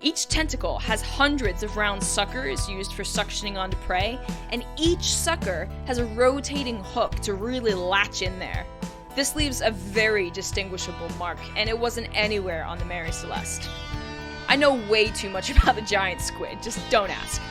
Each tentacle has hundreds of round suckers used for suctioning onto prey, and each sucker has a rotating hook to really latch in there. This leaves a very distinguishable mark, and it wasn't anywhere on the Mary Celeste. I know way too much about the giant squid, just don't ask.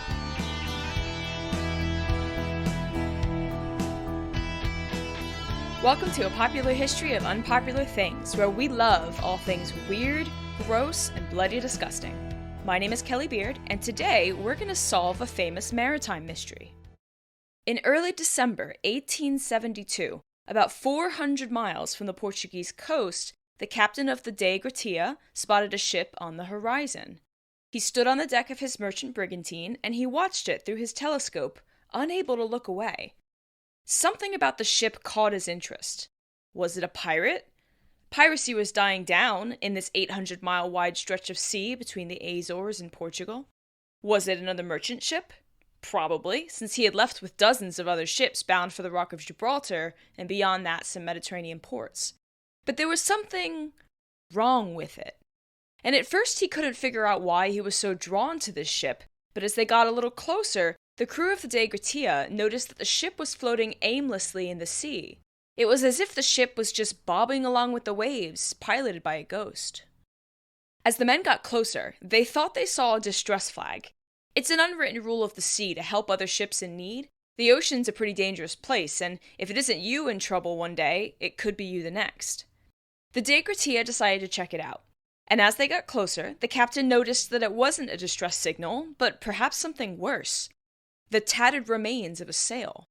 Welcome to a popular history of unpopular things, where we love all things weird, gross, and bloody disgusting. My name is Kelli Beard, and today we're going to solve a famous maritime mystery. In early December 1872, about 400 miles from the Portuguese coast, the captain of the De Gratia spotted a ship on the horizon. He stood on the deck of his merchant brigantine, and he watched it through his telescope, unable to look away. Something about the ship caught his interest. Was it a pirate? Piracy was dying down in this 800-mile wide stretch of sea between the Azores and Portugal. Was it another merchant ship? Probably, since he had left with dozens of other ships bound for the Rock of Gibraltar, and beyond that some Mediterranean ports. But there was something wrong with it. And at first he couldn't figure out why he was so drawn to this ship, but as they got a little closer, the crew of the De Gratia noticed that the ship was floating aimlessly in the sea. It was as if the ship was just bobbing along with the waves, piloted by a ghost. As the men got closer, they thought they saw a distress flag. It's an unwritten rule of the sea to help other ships in need. The ocean's a pretty dangerous place, and if it isn't you in trouble one day, it could be you the next. The De Gratia decided to check it out. And as they got closer, the captain noticed that it wasn't a distress signal, but perhaps something worse. The tattered remains of a sail.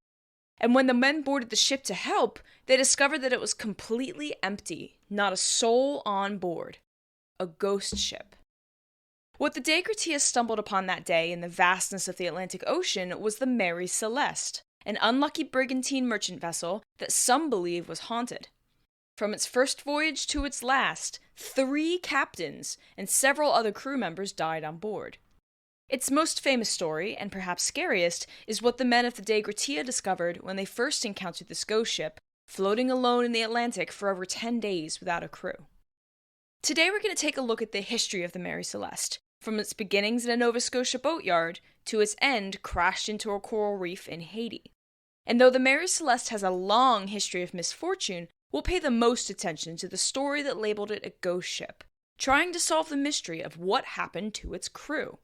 And when the men boarded the ship to help, they discovered that it was completely empty, not a soul on board. A ghost ship. What the De Gratia stumbled upon that day in the vastness of the Atlantic Ocean was the Mary Celeste, an unlucky brigantine merchant vessel that some believe was haunted. From its first voyage to its last, 3 captains and several other crew members died on board. Its most famous story, and perhaps scariest, is what the men of the De Gratia discovered when they first encountered this ghost ship, floating alone in the Atlantic for over 10 days without a crew. Today we're going to take a look at the history of the Mary Celeste, from its beginnings in a Nova Scotia boatyard to its end crashed into a coral reef in Haiti. And though the Mary Celeste has a long history of misfortune, we'll pay the most attention to the story that labeled it a ghost ship, trying to solve the mystery of what happened to its crew.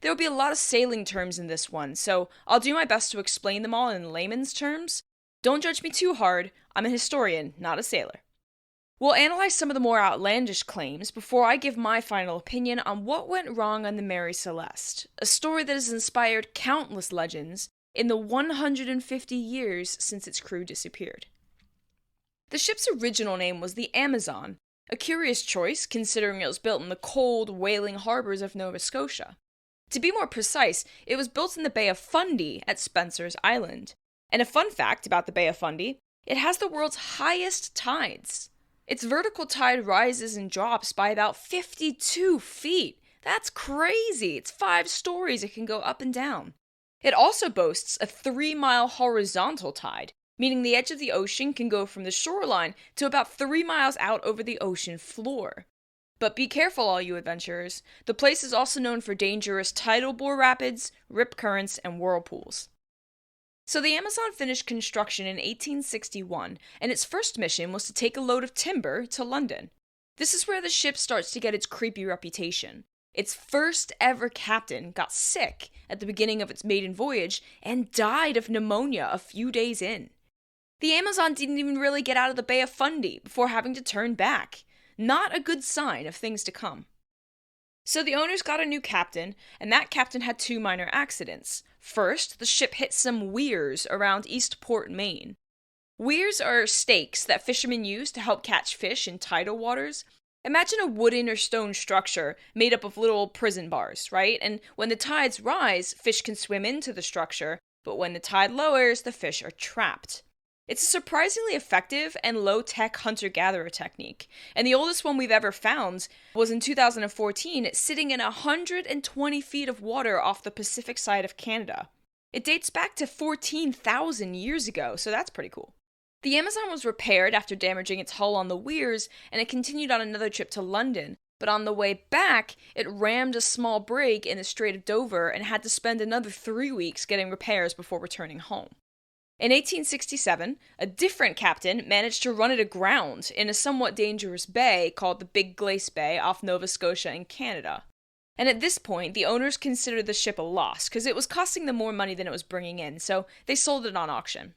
There will be a lot of sailing terms in this one, so I'll do my best to explain them all in layman's terms. Don't judge me too hard, I'm a historian, not a sailor. We'll analyze some of the more outlandish claims before I give my final opinion on what went wrong on the Mary Celeste, a story that has inspired countless legends in the 150 years since its crew disappeared. The ship's original name was the Amazon, a curious choice considering it was built in the cold, whaling harbors of Nova Scotia. To be more precise, it was built in the Bay of Fundy at Spencer's Island. And a fun fact about the Bay of Fundy, it has the world's highest tides. Its vertical tide rises and drops by about 52 feet. That's crazy! It's 5 stories it can go up and down. It also boasts a 3-mile horizontal tide, meaning the edge of the ocean can go from the shoreline to about 3 miles out over the ocean floor. But be careful, all you adventurers. The place is also known for dangerous tidal bore rapids, rip currents, and whirlpools. So the Amazon finished construction in 1861, and its first mission was to take a load of timber to London. This is where the ship starts to get its creepy reputation. Its first ever captain got sick at the beginning of its maiden voyage and died of pneumonia a few days in. The Amazon didn't even really get out of the Bay of Fundy before having to turn back. Not a good sign of things to come. So the owners got a new captain, and that captain had 2 minor accidents. First, the ship hit some weirs around Eastport, Maine. Weirs are stakes that fishermen use to help catch fish in tidal waters. Imagine a wooden or stone structure made up of little prison bars, right? And when the tides rise, fish can swim into the structure, but when the tide lowers, the fish are trapped. It's a surprisingly effective and low-tech hunter-gatherer technique, and the oldest one we've ever found was in 2014, sitting in 120 feet of water off the Pacific side of Canada. It dates back to 14,000 years ago, so that's pretty cool. The Amazon was repaired after damaging its hull on the weirs, and it continued on another trip to London, But on the way back, it rammed a small brig in the Strait of Dover and had to spend another 3 weeks getting repairs before returning home. In 1867, a different captain managed to run it aground in a somewhat dangerous bay called the Big Glace Bay off Nova Scotia in Canada. And at this point, the owners considered the ship a loss because it was costing them more money than it was bringing in, so they sold it on auction.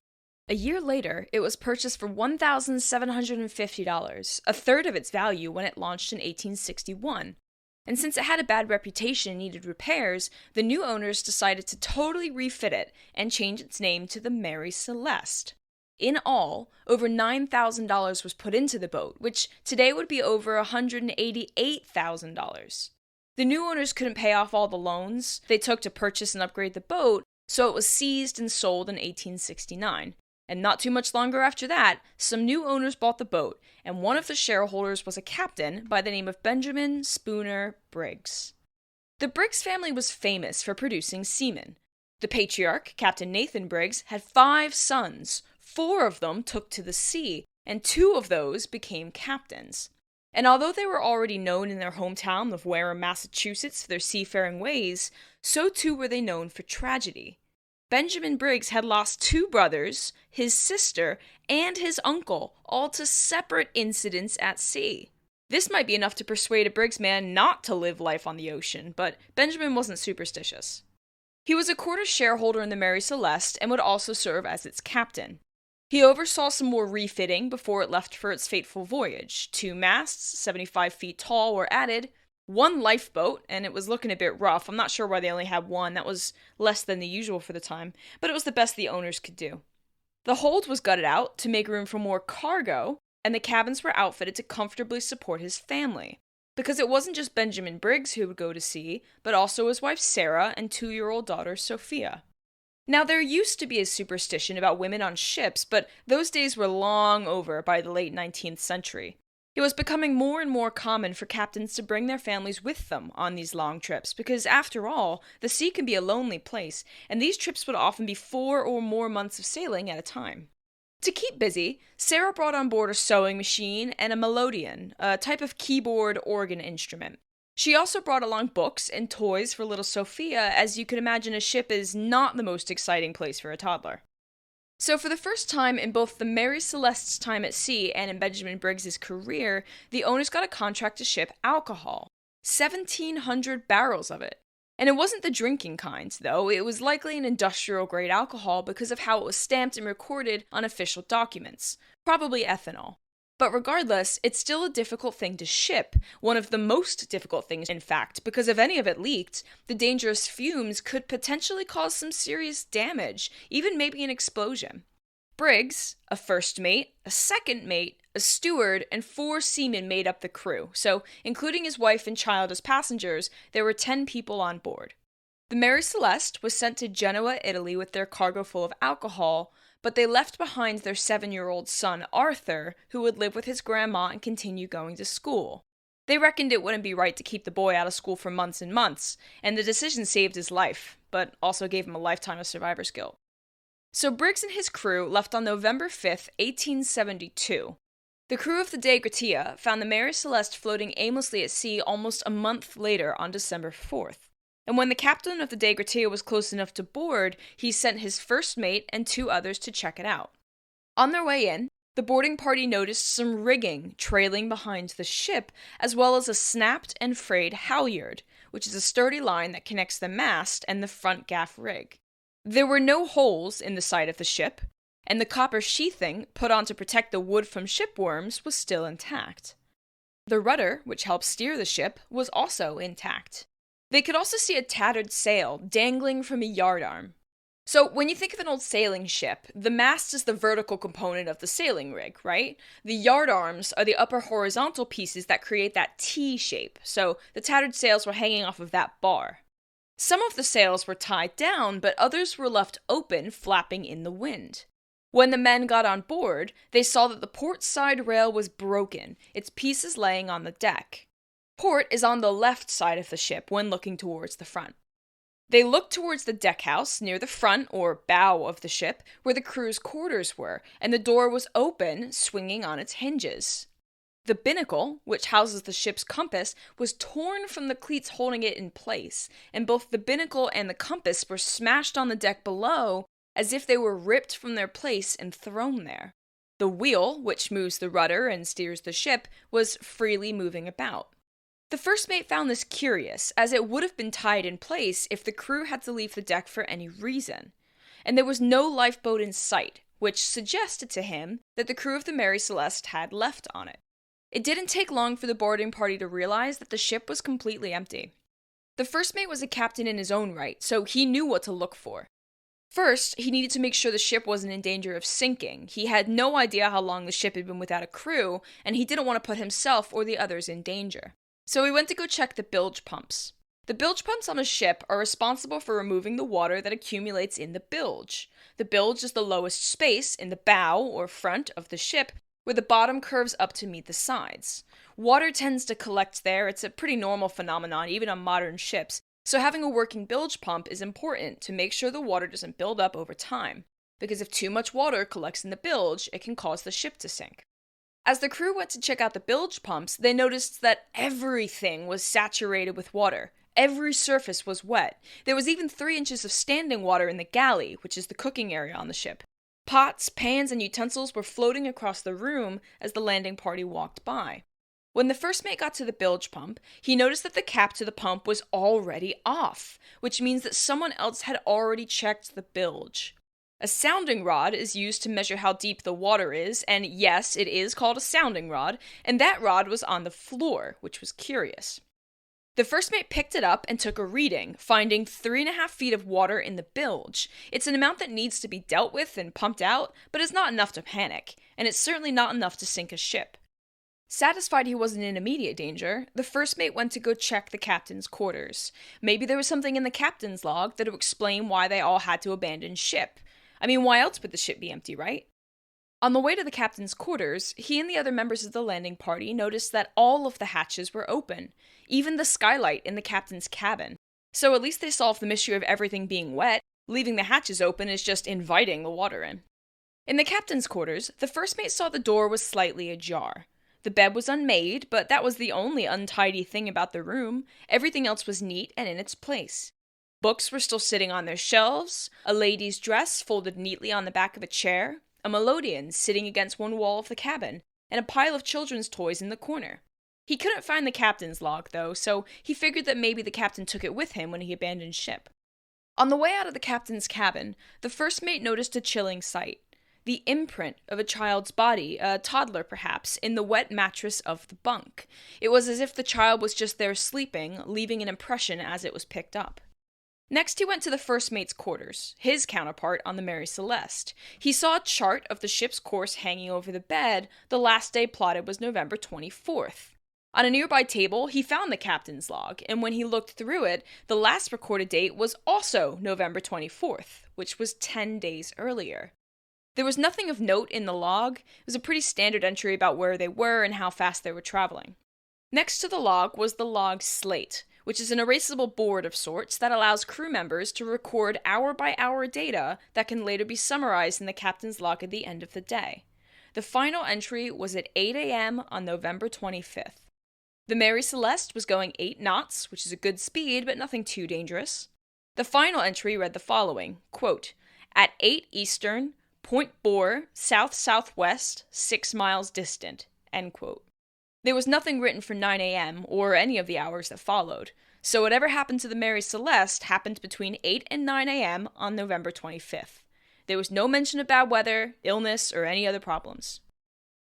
A year later, it was purchased for $1,750, a third of its value when it launched in 1861. And since it had a bad reputation and needed repairs, the new owners decided to totally refit it and change its name to the Mary Celeste. In all, over $9,000 was put into the boat, which today would be over $188,000. The new owners couldn't pay off all the loans they took to purchase and upgrade the boat, so it was seized and sold in 1869. And not too much longer after that, some new owners bought the boat, and one of the shareholders was a captain by the name of Benjamin Spooner Briggs. The Briggs family was famous for producing seamen. The patriarch, Captain Nathan Briggs, had 5 sons. 4 of them took to the sea, and 2 of those became captains. And although they were already known in their hometown of Wareham, Massachusetts for their seafaring ways, so too were they known for tragedy. Benjamin Briggs had lost 2 brothers, his sister, and his uncle, all to separate incidents at sea. This might be enough to persuade a Briggs man not to live life on the ocean, but Benjamin wasn't superstitious. He was a quarter shareholder in the Mary Celeste and would also serve as its captain. He oversaw some more refitting before it left for its fateful voyage. 2 masts, 75 feet tall, were added, 1 lifeboat, and it was looking a bit rough. I'm not sure why they only had 1. That was less than the usual for the time, but it was the best the owners could do. The hold was gutted out to make room for more cargo, and the cabins were outfitted to comfortably support his family. Because it wasn't just Benjamin Briggs who would go to sea, but also his wife Sarah and 2-year-old daughter Sophia. Now, there used to be a superstition about women on ships, but those days were long over by the late 19th century. It was becoming more and more common for captains to bring their families with them on these long trips, because after all, the sea can be a lonely place, and these trips would often be 4 or more months of sailing at a time. To keep busy, Sarah brought on board a sewing machine and a melodeon, a type of keyboard organ instrument. She also brought along books and toys for little Sophia, as you can imagine a ship is not the most exciting place for a toddler. So for the first time in both the Mary Celeste's time at sea and in Benjamin Briggs's career, the owners got a contract to ship alcohol. 1,700 barrels of it. And it wasn't the drinking kind, though. It was likely an industrial-grade alcohol because of how it was stamped and recorded on official documents. Probably ethanol. But regardless, it's still a difficult thing to ship. One of the most difficult things, in fact, because if any of it leaked, the dangerous fumes could potentially cause some serious damage, even maybe an explosion. Briggs, a first mate, a second mate, a steward, and 4 seamen made up the crew, so including his wife and child as passengers, there were 10 people on board. The Mary Celeste was sent to Genoa, Italy with their cargo full of alcohol, but they left behind their 7-year-old son, Arthur, who would live with his grandma and continue going to school. They reckoned it wouldn't be right to keep the boy out of school for months and months, and the decision saved his life, but also gave him a lifetime of survivor's guilt. So Briggs and his crew left on November 5th, 1872. The crew of the Dei Gratia found the Mary Celeste floating aimlessly at sea almost a month later on December 4th. And when the captain of the Dei Gratia was close enough to board, he sent his first mate and 2 others to check it out. On their way in, the boarding party noticed some rigging trailing behind the ship, as well as a snapped and frayed halyard, which is a sturdy line that connects the mast and the front gaff rig. There were no holes in the side of the ship, and the copper sheathing put on to protect the wood from shipworms was still intact. The rudder, which helped steer the ship, was also intact. They could also see a tattered sail dangling from a yardarm. So when you think of an old sailing ship, the mast is the vertical component of the sailing rig, right? The yardarms are the upper horizontal pieces that create that T shape, so the tattered sails were hanging off of that bar. Some of the sails were tied down, but others were left open, flapping in the wind. When the men got on board, they saw that the port side rail was broken, its pieces laying on the deck. Port is on the left side of the ship when looking towards the front. They looked towards the deckhouse near the front or bow of the ship where the crew's quarters were, and the door was open, swinging on its hinges. The binnacle, which houses the ship's compass, was torn from the cleats holding it in place, and both the binnacle and the compass were smashed on the deck below as if they were ripped from their place and thrown there. The wheel, which moves the rudder and steers the ship, was freely moving about. The first mate found this curious, as it would have been tied in place if the crew had to leave the deck for any reason. And there was no lifeboat in sight, which suggested to him that the crew of the Mary Celeste had left on it. It didn't take long for the boarding party to realize that the ship was completely empty. The first mate was a captain in his own right, so he knew what to look for. First, he needed to make sure the ship wasn't in danger of sinking. He had no idea how long the ship had been without a crew, and he didn't want to put himself or the others in danger. So he went to go check the bilge pumps. The bilge pumps on a ship are responsible for removing the water that accumulates in the bilge. The bilge is the lowest space in the bow or front of the ship, where the bottom curves up to meet the sides. Water tends to collect there. It's a pretty normal phenomenon, even on modern ships. So having a working bilge pump is important to make sure the water doesn't build up over time, because if too much water collects in the bilge, it can cause the ship to sink. As the crew went to check out the bilge pumps, they noticed that everything was saturated with water. Every surface was wet. There was even 3 inches of standing water in the galley, which is the cooking area on the ship. Pots, pans, and utensils were floating across the room as the landing party walked by. When the first mate got to the bilge pump, he noticed that the cap to the pump was already off, which means that someone else had already checked the bilge. A sounding rod is used to measure how deep the water is, and yes, it is called a sounding rod, and that rod was on the floor, which was curious. The first mate picked it up and took a reading, finding 3.5 feet of water in the bilge. It's an amount that needs to be dealt with and pumped out, but it's not enough to panic, and it's certainly not enough to sink a ship. Satisfied he wasn't in immediate danger, the first mate went to go check the captain's quarters. Maybe there was something in the captain's log that would explain why they all had to abandon ship. I mean, why else would the ship be empty, right? On the way to the captain's quarters, he and the other members of the landing party noticed that all of the hatches were open, even the skylight in the captain's cabin. So at least they solved the mystery of everything being wet. Leaving the hatches open is just inviting the water in. In the captain's quarters, the first mate saw the door was slightly ajar. The bed was unmade, but that was the only untidy thing about the room. Everything else was neat and in its place. Books were still sitting on their shelves, a lady's dress folded neatly on the back of a chair, a melodeon sitting against one wall of the cabin, and a pile of children's toys in the corner. He couldn't find the captain's log, though, so he figured that maybe the captain took it with him when he abandoned ship. On the way out of the captain's cabin, the first mate noticed a chilling sight. The imprint of a child's body, a toddler perhaps, in the wet mattress of the bunk. It was as if the child was just there sleeping, leaving an impression as it was picked up. Next he went to the first mate's quarters, his counterpart on the Mary Celeste. He saw a chart of the ship's course hanging over the bed. The last day plotted was November 24th. On a nearby table, he found the captain's log, and when he looked through it, the last recorded date was also November 24th, which was 10 days earlier. There was nothing of note in the log. It was a pretty standard entry about where they were and how fast they were traveling. Next to the log was the log slate, which is an erasable board of sorts that allows crew members to record hour-by-hour data that can later be summarized in the captain's log at the end of the day. The final entry was at 8 a.m. on November 25th. The Mary Celeste was going 8 knots, which is a good speed, but nothing too dangerous. The final entry read the following, quote, "At 8 Eastern, Point Bore, south-southwest, 6 miles distant," end quote. There was nothing written for 9 a.m. or any of the hours that followed, so whatever happened to the Mary Celeste happened between 8 and 9 a.m. on November 25th. There was no mention of bad weather, illness, or any other problems.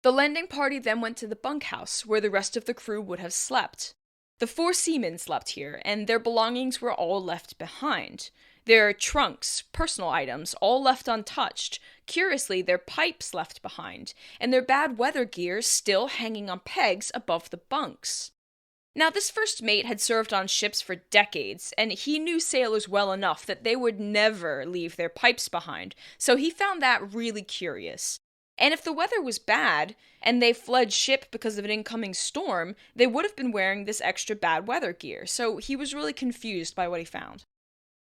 The landing party then went to the bunkhouse, where the rest of the crew would have slept. The 4 seamen slept here, and their belongings were all left behind. Their trunks, personal items, all left untouched. Curiously, their pipes left behind, and their bad weather gear still hanging on pegs above the bunks. Now, this first mate had served on ships for decades, and he knew sailors well enough that they would never leave their pipes behind, so he found that really curious. And if the weather was bad, and they fled ship because of an incoming storm, they would have been wearing this extra bad weather gear, so he was really confused by what he found.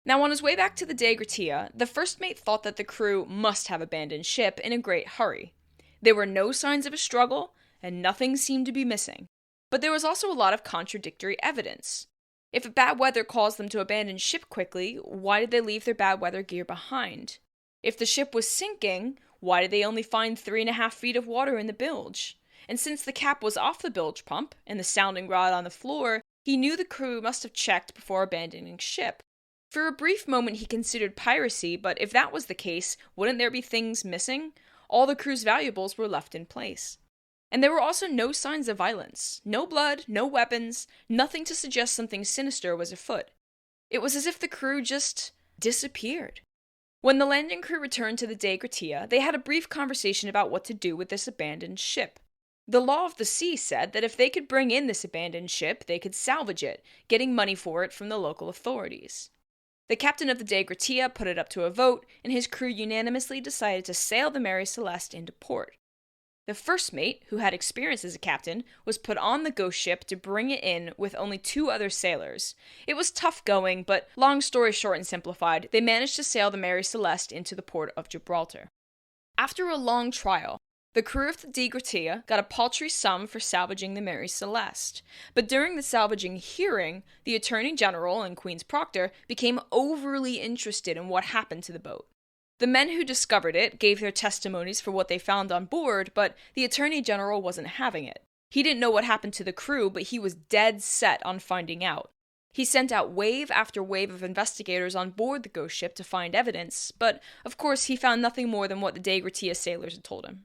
Now, on his way back to the Dei Gratia, the first mate thought that the crew must have abandoned ship in a great hurry. There were no signs of a struggle, and nothing seemed to be missing. But there was also a lot of contradictory evidence. If bad weather caused them to abandon ship quickly, why did they leave their bad weather gear behind? If the ship was sinking, why did they only find 3.5 feet of water in the bilge? And since the cap was off the bilge pump and the sounding rod on the floor, he knew the crew must have checked before abandoning ship. For a brief moment he considered piracy, but if that was the case, wouldn't there be things missing? All the crew's valuables were left in place. And there were also no signs of violence. No blood, no weapons, nothing to suggest something sinister was afoot. It was as if the crew just disappeared. When the landing crew returned to the Dei Gratia, they had a brief conversation about what to do with this abandoned ship. The law of the sea said that if they could bring in this abandoned ship, they could salvage it, getting money for it from the local authorities. The captain of the Dei Gratia put it up to a vote, and his crew unanimously decided to sail the Mary Celeste into port. The first mate, who had experience as a captain, was put on the ghost ship to bring it in with only 2 other sailors. It was tough going, but long story short and simplified, they managed to sail the Mary Celeste into the port of Gibraltar. After a long trial, the crew of the Dei Gratia got a paltry sum for salvaging the Mary Celeste. But during the salvaging hearing, the Attorney General and Queen's Proctor became overly interested in what happened to the boat. The men who discovered it gave their testimonies for what they found on board, but the Attorney General wasn't having it. He didn't know what happened to the crew, but he was dead set on finding out. He sent out wave after wave of investigators on board the ghost ship to find evidence, but of course he found nothing more than what the Dei Gratia sailors had told him.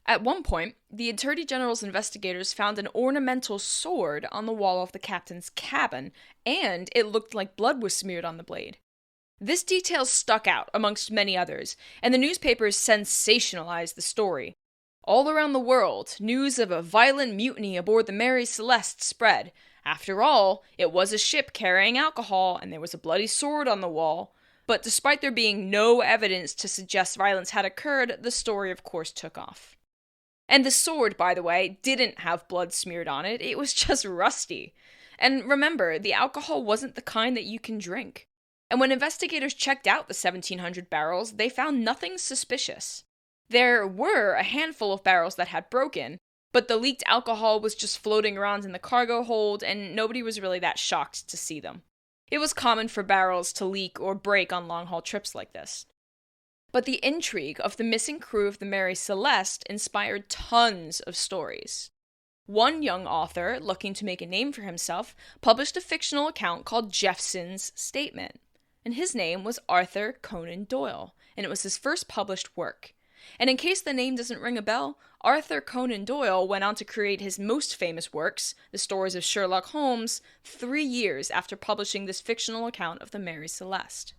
At one point, the Attorney General's investigators found an ornamental sword on the wall of the captain's cabin, and it looked like blood was smeared on the blade. This detail stuck out amongst many others, and the newspapers sensationalized the story. All around the world, news of a violent mutiny aboard the Mary Celeste spread. After all, it was a ship carrying alcohol, and there was a bloody sword on the wall. But despite there being no evidence to suggest violence had occurred, the story of course took off. And the sword, by the way, didn't have blood smeared on it, it was just rusty. And remember, the alcohol wasn't the kind that you can drink. And when investigators checked out the 1,700 barrels, they found nothing suspicious. There were a handful of barrels that had broken, but the leaked alcohol was just floating around in the cargo hold, and nobody was really that shocked to see them. It was common for barrels to leak or break on long-haul trips like this. But the intrigue of the missing crew of the Mary Celeste inspired tons of stories. One young author, looking to make a name for himself, published a fictional account called Jephson's Statement. And his name was Arthur Conan Doyle, and it was his first published work. And in case the name doesn't ring a bell, Arthur Conan Doyle went on to create his most famous works, the stories of Sherlock Holmes, 3 years after publishing this fictional account of the Mary Celeste.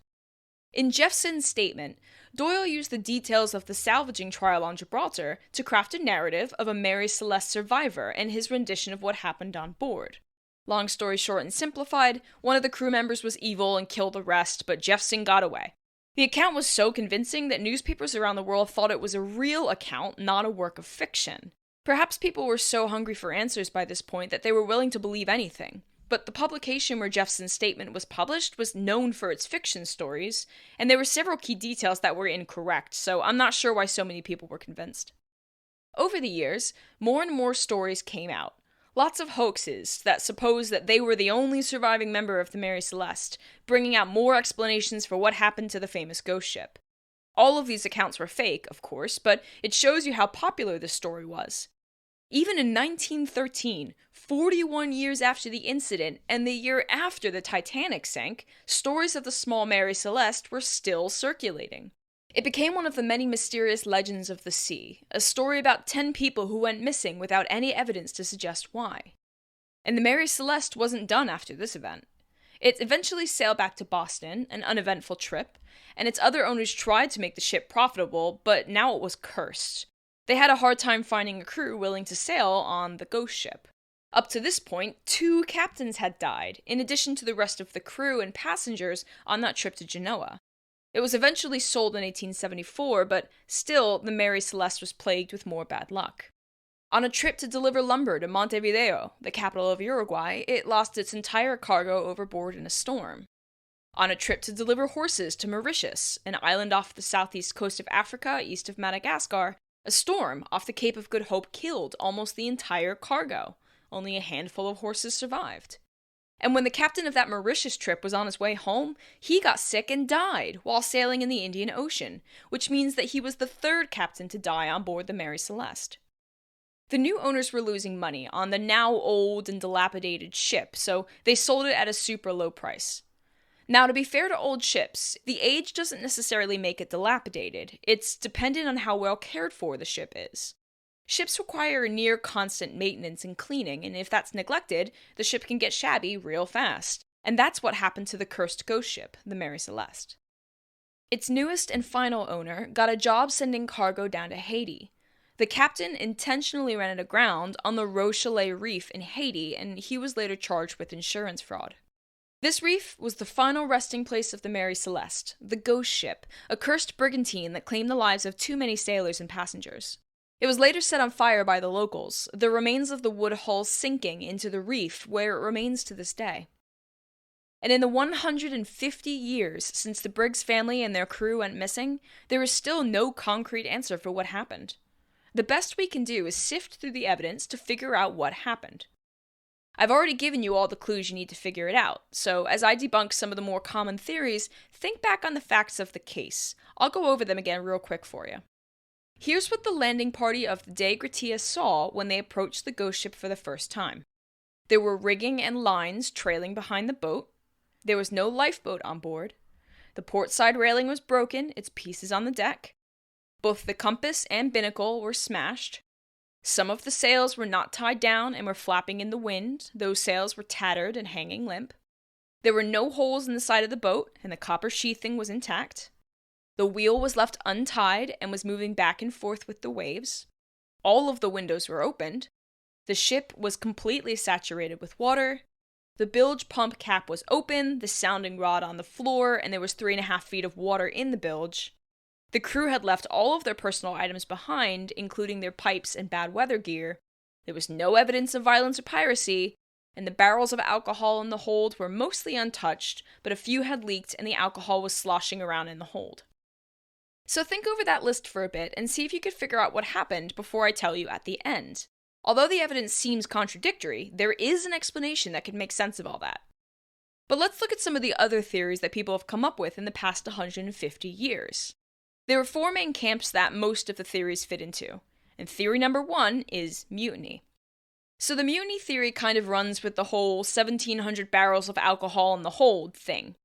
In Jephson's Statement, Doyle used the details of the salvaging trial on Gibraltar to craft a narrative of a Mary Celeste survivor and his rendition of what happened on board. Long story short and simplified, one of the crew members was evil and killed the rest, but Jephson got away. The account was so convincing that newspapers around the world thought it was a real account, not a work of fiction. Perhaps people were so hungry for answers by this point that they were willing to believe anything. But the publication where Jephson's Statement was published was known for its fiction stories, and there were several key details that were incorrect, so I'm not sure why so many people were convinced. Over the years, more and more stories came out. Lots of hoaxes that suppose that they were the only surviving member of the Mary Celeste, bringing out more explanations for what happened to the famous ghost ship. All of these accounts were fake, of course, but it shows you how popular this story was. Even in 1913, 41 years after the incident and the year after the Titanic sank, stories of the small Mary Celeste were still circulating. It became one of the many mysterious legends of the sea, a story about 10 people who went missing without any evidence to suggest why. And the Mary Celeste wasn't done after this event. It eventually sailed back to Boston, an uneventful trip, and its other owners tried to make the ship profitable, but now it was cursed. They had a hard time finding a crew willing to sail on the ghost ship. Up to this point, 2 captains had died, in addition to the rest of the crew and passengers on that trip to Genoa. It was eventually sold in 1874, but still, the Mary Celeste was plagued with more bad luck. On a trip to deliver lumber to Montevideo, the capital of Uruguay, it lost its entire cargo overboard in a storm. On a trip to deliver horses to Mauritius, an island off the southeast coast of Africa east of Madagascar, A storm off the Cape of Good Hope killed almost the entire cargo. Only a handful of horses survived. And when the captain of that Mauritius trip was on his way home, he got sick and died while sailing in the Indian Ocean, which means that he was the third captain to die on board the Mary Celeste. The new owners were losing money on the now old and dilapidated ship, so they sold it at a super low price. Now, to be fair to old ships, the age doesn't necessarily make it dilapidated. It's dependent on how well cared for the ship is. Ships require near constant maintenance and cleaning, and if that's neglected, the ship can get shabby real fast. And that's what happened to the cursed ghost ship, the Mary Celeste. Its newest and final owner got a job sending cargo down to Haiti. The captain intentionally ran it aground on the Rochelet Reef in Haiti, and he was later charged with insurance fraud. This reef was the final resting place of the Mary Celeste, the ghost ship, a cursed brigantine that claimed the lives of too many sailors and passengers. It was later set on fire by the locals, the remains of the wood hull sinking into the reef, where it remains to this day. And in the 150 years since the Briggs family and their crew went missing, there is still no concrete answer for what happened. The best we can do is sift through the evidence to figure out what happened. I've already given you all the clues you need to figure it out, so as I debunk some of the more common theories, think back on the facts of the case. I'll go over them again real quick for you. Here's what the landing party of the De Gratia saw when they approached the ghost ship for the first time. There were rigging and lines trailing behind the boat. There was no lifeboat on board. The port side railing was broken, its pieces on the deck. Both the compass and binnacle were smashed. Some of the sails were not tied down and were flapping in the wind. Those sails were tattered and hanging limp. There were no holes in the side of the boat, and the copper sheathing was intact. The wheel was left untied and was moving back and forth with the waves. All of the windows were opened. The ship was completely saturated with water. The bilge pump cap was open, the sounding rod on the floor, and there was 3.5 feet of water in the bilge. The crew had left all of their personal items behind, including their pipes and bad weather gear. There was no evidence of violence or piracy, and the barrels of alcohol in the hold were mostly untouched, but a few had leaked and the alcohol was sloshing around in the hold. So think over that list for a bit and see if you could figure out what happened before I tell you at the end. Although the evidence seems contradictory, there is an explanation that could make sense of all that. But let's look at some of the other theories that people have come up with in the past 150 years. There are 4 main camps that most of the theories fit into, and theory number 1 is mutiny. So the mutiny theory kind of runs with the whole 1,700 barrels of alcohol in the hold thing.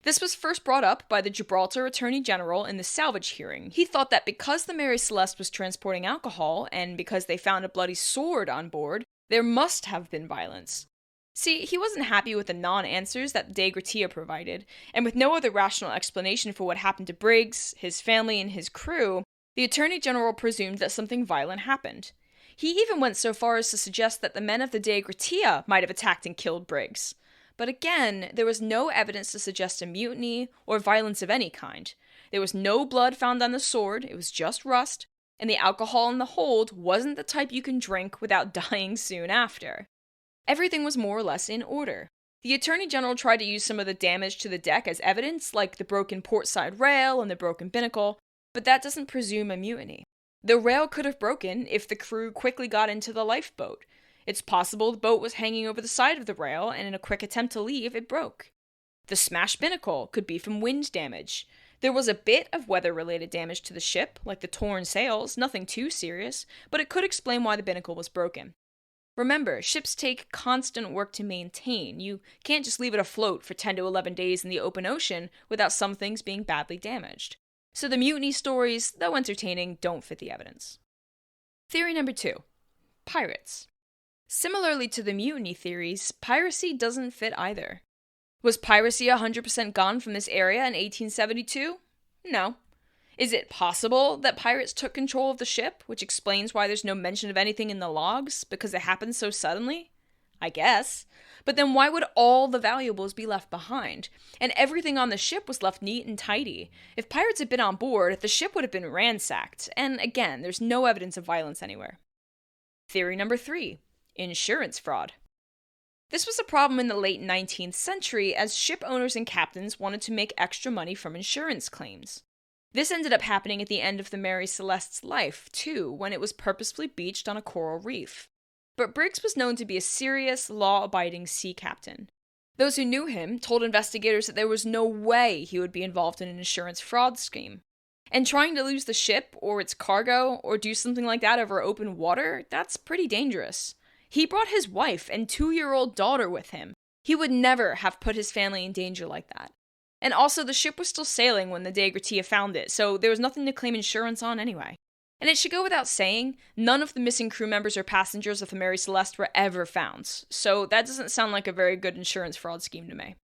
This was first brought up by the Gibraltar Attorney General in the salvage hearing. He thought that because the Mary Celeste was transporting alcohol, and because they found a bloody sword on board, there must have been violence. See, he wasn't happy with the non-answers that De Gratia provided, and with no other rational explanation for what happened to Briggs, his family, and his crew, the Attorney General presumed that something violent happened. He even went so far as to suggest that the men of the De Gratia might have attacked and killed Briggs. But again, there was no evidence to suggest a mutiny or violence of any kind. There was no blood found on the sword, it was just rust, and the alcohol in the hold wasn't the type you can drink without dying soon after. Everything was more or less in order. The Attorney General tried to use some of the damage to the deck as evidence, like the broken portside rail and the broken binnacle, but that doesn't presume a mutiny. The rail could have broken if the crew quickly got into the lifeboat. It's possible the boat was hanging over the side of the rail, and in a quick attempt to leave, it broke. The smashed binnacle could be from wind damage. There was a bit of weather-related damage to the ship, like the torn sails, nothing too serious, but it could explain why the binnacle was broken. Remember, ships take constant work to maintain. You can't just leave it afloat for 10 to 11 days in the open ocean without some things being badly damaged. So the mutiny stories, though entertaining, don't fit the evidence. Theory number 2. Pirates. Similarly to the mutiny theories, piracy doesn't fit either. Was piracy 100% gone from this area in 1872? No. Is it possible that pirates took control of the ship, which explains why there's no mention of anything in the logs, because it happened so suddenly? I guess. But then why would all the valuables be left behind? And everything on the ship was left neat and tidy. If pirates had been on board, the ship would have been ransacked. And again, there's no evidence of violence anywhere. Theory number 3. Insurance fraud. This was a problem in the late 19th century as ship owners and captains wanted to make extra money from insurance claims. This ended up happening at the end of the Mary Celeste's life, too, when it was purposefully beached on a coral reef. But Briggs was known to be a serious, law-abiding sea captain. Those who knew him told investigators that there was no way he would be involved in an insurance fraud scheme. And trying to lose the ship, or its cargo, or do something like that over open water, that's pretty dangerous. He brought his wife and 2-year-old daughter with him. He would never have put his family in danger like that. And also, the ship was still sailing when the Degratia found it, so there was nothing to claim insurance on anyway. And it should go without saying, none of the missing crew members or passengers of the Mary Celeste were ever found, so that doesn't sound like a very good insurance fraud scheme to me.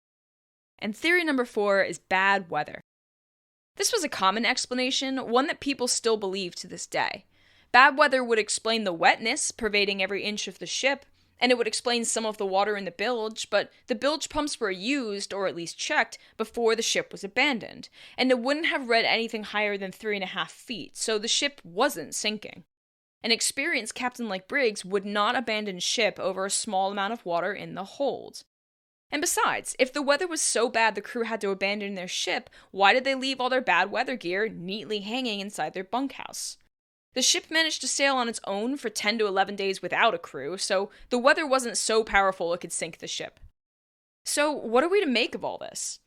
And theory number 4 is bad weather. This was a common explanation, one that people still believe to this day. Bad weather would explain the wetness pervading every inch of the ship, and it would explain some of the water in the bilge, but the bilge pumps were used, or at least checked, before the ship was abandoned, and it wouldn't have read anything higher than 3.5 feet, so the ship wasn't sinking. An experienced captain like Briggs would not abandon ship over a small amount of water in the hold. And besides, if the weather was so bad the crew had to abandon their ship, why did they leave all their bad weather gear neatly hanging inside their bunkhouse? The ship managed to sail on its own for 10 to 11 days without a crew, so the weather wasn't so powerful it could sink the ship. So, what are we to make of all this?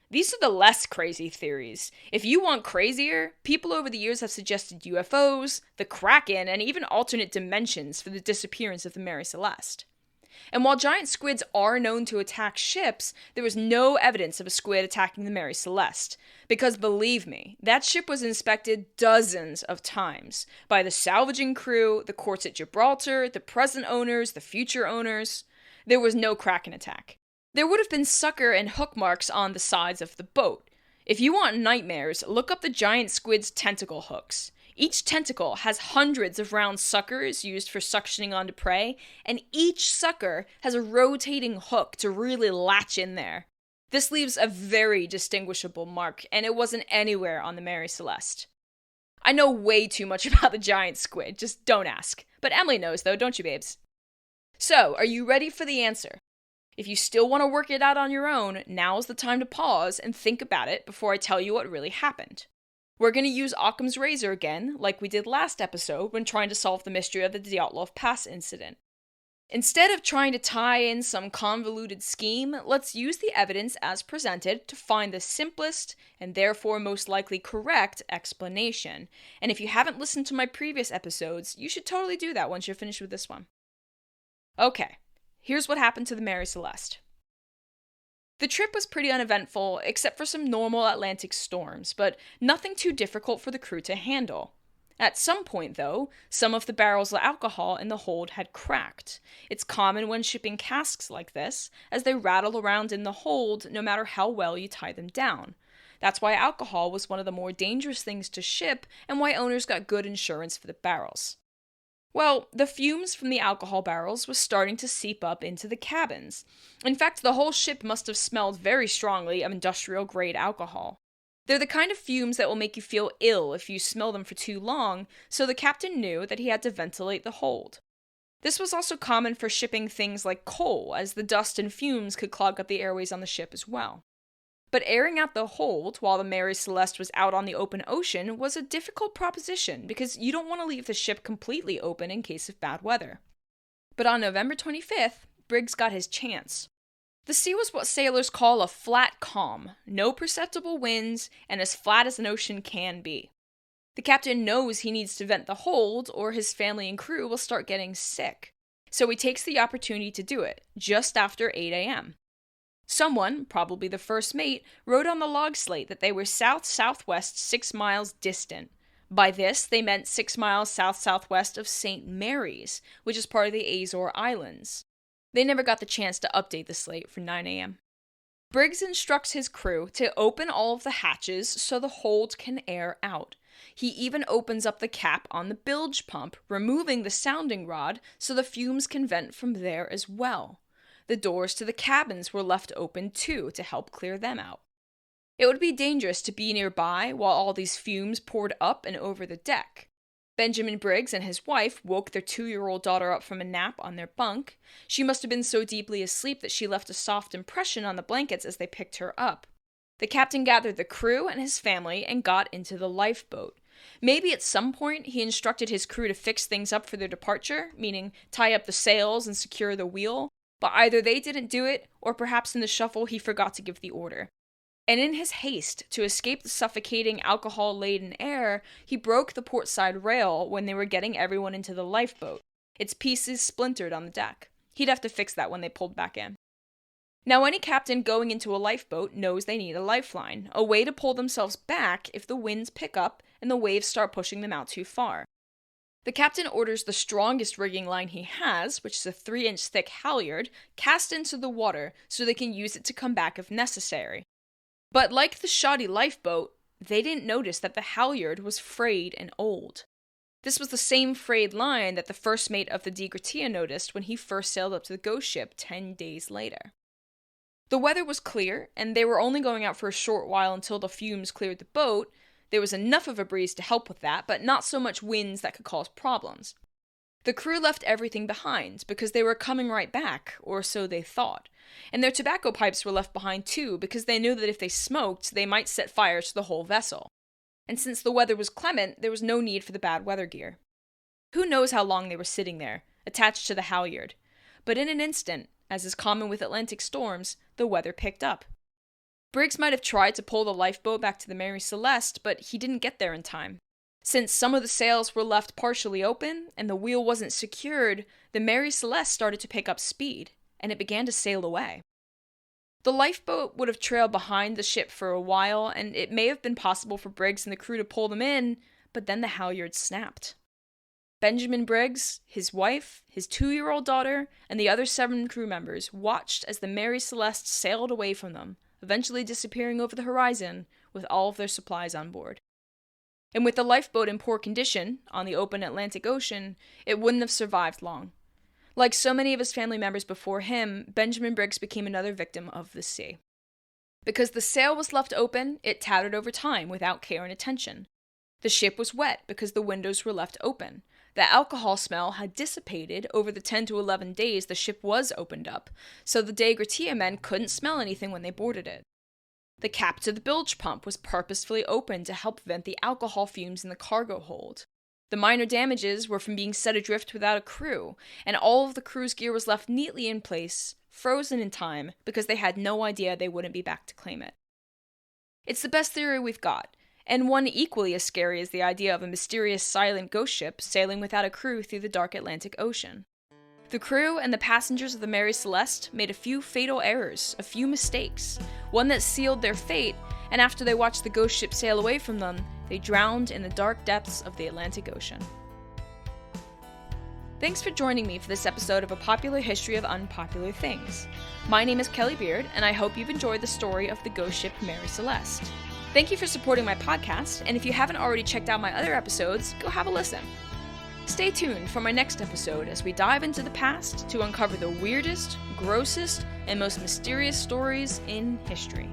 These are the less crazy theories. If you want crazier, people over the years have suggested UFOs, the Kraken, and even alternate dimensions for the disappearance of the Mary Celeste. And while giant squids are known to attack ships, there was no evidence of a squid attacking the Mary Celeste. Because believe me, that ship was inspected dozens of times by the salvaging crew, the courts at Gibraltar, the present owners, the future owners. There was no Kraken attack. There would have been sucker and hook marks on the sides of the boat. If you want nightmares, look up the giant squid's tentacle hooks. Each tentacle has hundreds of round suckers used for suctioning onto prey, and each sucker has a rotating hook to really latch in there. This leaves a very distinguishable mark, and it wasn't anywhere on the Mary Celeste. I know way too much about the giant squid, just don't ask. But Emily knows though, don't you babes? So, are you ready for the answer? If you still want to work it out on your own, now's the time to pause and think about it before I tell you what really happened. We're going to use Occam's razor again, like we did last episode when trying to solve the mystery of the Dyatlov Pass incident. Instead of trying to tie in some convoluted scheme, let's use the evidence as presented to find the simplest, and therefore most likely correct, explanation. And if you haven't listened to my previous episodes, you should totally do that once you're finished with this one. Okay, here's what happened to the Mary Celeste. The trip was pretty uneventful, except for some normal Atlantic storms, but nothing too difficult for the crew to handle. At some point, though, some of the barrels of alcohol in the hold had cracked. It's common when shipping casks like this, as they rattle around in the hold no matter how well you tie them down. That's why alcohol was one of the more dangerous things to ship, and why owners got good insurance for the barrels. Well, the fumes from the alcohol barrels was starting to seep up into the cabins. In fact, the whole ship must have smelled very strongly of industrial-grade alcohol. They're the kind of fumes that will make you feel ill if you smell them for too long, so the captain knew that he had to ventilate the hold. This was also common for shipping things like coal, as the dust and fumes could clog up the airways on the ship as well. But airing out the hold while the Mary Celeste was out on the open ocean was a difficult proposition because you don't want to leave the ship completely open in case of bad weather. But on November 25th, Briggs got his chance. The sea was what sailors call a flat calm, no perceptible winds, and as flat as an ocean can be. The captain knows he needs to vent the hold or his family and crew will start getting sick. So he takes the opportunity to do it, just after 8 a.m. Someone, probably the first mate, wrote on the log slate that they were south-southwest 6 miles distant. By this, they meant 6 miles south-southwest of St. Mary's, which is part of the Azores Islands. They never got the chance to update the slate for 9 a.m. Briggs instructs his crew to open all of the hatches so the hold can air out. He even opens up the cap on the bilge pump, removing the sounding rod so the fumes can vent from there as well. The doors to the cabins were left open too to help clear them out. It would be dangerous to be nearby while all these fumes poured up and over the deck. Benjamin Briggs and his wife woke their 2-year-old daughter up from a nap on their bunk. She must have been so deeply asleep that she left a soft impression on the blankets as they picked her up. The captain gathered the crew and his family and got into the lifeboat. Maybe at some point he instructed his crew to fix things up for their departure, meaning tie up the sails and secure the wheel, but either they didn't do it, or perhaps in the shuffle he forgot to give the order. And in his haste to escape the suffocating alcohol-laden air, he broke the port side rail when they were getting everyone into the lifeboat. Its pieces splintered on the deck. He'd have to fix that when they pulled back in. Now, any captain going into a lifeboat knows they need a lifeline, a way to pull themselves back if the winds pick up and the waves start pushing them out too far. The captain orders the strongest rigging line he has, which is a 3-inch thick halyard, cast into the water so they can use it to come back if necessary. But like the shoddy lifeboat, they didn't notice that the halyard was frayed and old. This was the same frayed line that the first mate of the Digritia noticed when he first sailed up to the ghost ship 10 days later. The weather was clear, and they were only going out for a short while until the fumes cleared the boat. There was enough of a breeze to help with that, but not so much winds that could cause problems. The crew left everything behind, because they were coming right back, or so they thought. And their tobacco pipes were left behind too, because they knew that if they smoked, they might set fire to the whole vessel. And since the weather was clement, there was no need for the bad weather gear. Who knows how long they were sitting there, attached to the halyard. But in an instant, as is common with Atlantic storms, the weather picked up. Briggs might have tried to pull the lifeboat back to the Mary Celeste, but he didn't get there in time. Since some of the sails were left partially open, and the wheel wasn't secured, the Mary Celeste started to pick up speed, and it began to sail away. The lifeboat would have trailed behind the ship for a while, and it may have been possible for Briggs and the crew to pull them in, but then the halyard snapped. Benjamin Briggs, his wife, his 2-year-old daughter, and the other 7 crew members watched as the Mary Celeste sailed away from them, eventually disappearing over the horizon with all of their supplies on board. And with the lifeboat in poor condition, on the open Atlantic Ocean, it wouldn't have survived long. Like so many of his family members before him, Benjamin Briggs became another victim of the sea. Because the sail was left open, it tattered over time without care and attention. The ship was wet because the windows were left open. The alcohol smell had dissipated over the 10 to 11 days the ship was opened up, so the De Gratia men couldn't smell anything when they boarded it. The cap to the bilge pump was purposefully opened to help vent the alcohol fumes in the cargo hold. The minor damages were from being set adrift without a crew, and all of the crew's gear was left neatly in place, frozen in time, because they had no idea they wouldn't be back to claim it. It's the best theory we've got, and one equally as scary as the idea of a mysterious silent ghost ship sailing without a crew through the dark Atlantic Ocean. The crew and the passengers of the Mary Celeste made a few fatal errors, a few mistakes, one that sealed their fate, and after they watched the ghost ship sail away from them, they drowned in the dark depths of the Atlantic Ocean. Thanks for joining me for this episode of A Popular History of Unpopular Things. My name is Kelli Beard, and I hope you've enjoyed the story of the ghost ship Mary Celeste. Thank you for supporting my podcast, and if you haven't already checked out my other episodes, go have a listen. Stay tuned for my next episode as we dive into the past to uncover the weirdest, grossest, and most mysterious stories in history.